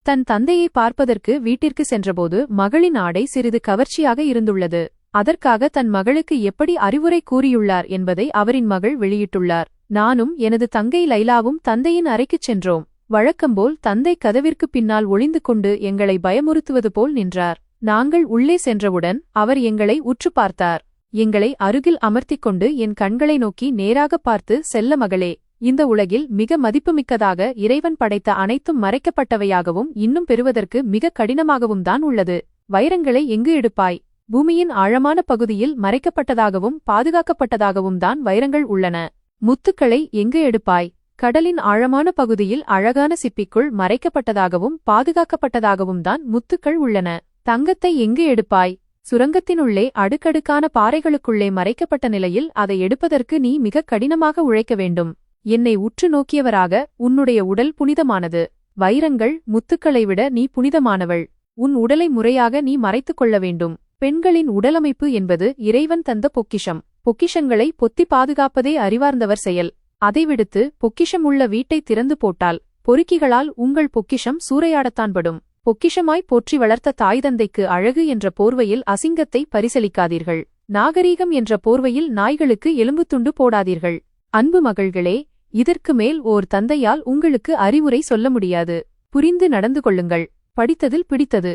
தன் தந்தையை பார்ப்பதற்கு வீட்டிற்கு சென்றபோது மகளின் ஆடை சிறிது கவர்ச்சியாக இருந்துள்ளது. அதற்காக தன் மகளுக்கு எப்படி அறிவுரை கூறியுள்ளார் என்பதை அவரின் மகள் வெளியிட்டுள்ளார். நானும் எனது தங்கை லைலாவும் தந்தையின் அறைக்குச் சென்றோம். வழக்கம்போல் தந்தை கதவிற்கு பின்னால் ஒளிந்து கொண்டு எங்களை பயமுறுத்துவது போல் நின்றார். நாங்கள் உள்ளே சென்றவுடன் அவர் எங்களை உற்று பார்த்தார். எங்களை அருகில் அமர்த்திக் கொண்டு என் கண்களை நோக்கி நேராக பார்த்து, செல்ல மகளே, இந்த உலகில் மிக மதிப்புமிக்கதாக இறைவன் படைத்த அனைத்தும் மறைக்கப்பட்டவையாகவும் இன்னும் பெறுவதற்கு மிக கடினமாகவும் தான் உள்ளது. வைரங்களை எங்கு எடுப்பாய்? பூமியின் ஆழமான பகுதியில் மறைக்கப்பட்டதாகவும் பாதுகாக்கப்பட்டதாகவும் தான் வைரங்கள் உள்ளன. முத்துக்களை எங்கு எடுப்பாய்? கடலின் ஆழமான பகுதியில் அழகான சிப்பிக்குள் மறைக்கப்பட்டதாகவும் பாதுகாக்கப்பட்டதாகவும் தான் முத்துக்கள் உள்ளன. தங்கத்தை எங்கு எடுப்பாய்? சுரங்கத்தினுள்ளே அடுக்கடுக்கான பாறைகளுக்குள்ளே மறைக்கப்பட்ட நிலையில் அதை எடுப்பதற்கு நீ மிக கடினமாக உழைக்க வேண்டும். என்னை உற்று நோக்கியவராக, உன்னுடைய உடல் புனிதமானது. வைரங்கள் முத்துக்களை விட நீ புனிதமானவள். உன் உடலை முறையாக நீ மறைத்துக் கொள்ள வேண்டும். பெண்களின் உடலமைப்பு என்பது இறைவன் தந்த பொக்கிஷம். பொக்கிஷங்களை பொத்தி பாதுகாப்பதே அறிவார்ந்தவர் செயல். அதை விடுத்து பொக்கிஷம் உள்ள வீட்டை திறந்து போட்டால் பொறுக்கிகளால் உங்கள் பொக்கிஷம் சூறையாடத்தான் படும். பொக்கிஷமாய் போற்றி வளர்த்த தாய் தந்தைக்கு அழகு என்ற போர்வையில் அசிங்கத்தை பரிசலிக்காதீர்கள். நாகரீகம் என்ற போர்வையில் நாய்களுக்கு எலும்புத்துண்டு போடாதீர்கள். அன்பு மகள்களே, இதற்கு மேல் ஓர் தந்தையால் உங்களுக்கு அறிவுரை சொல்ல முடியாது. புரிந்து நடந்து கொள்ளுங்கள். படித்ததில் பிடித்தது.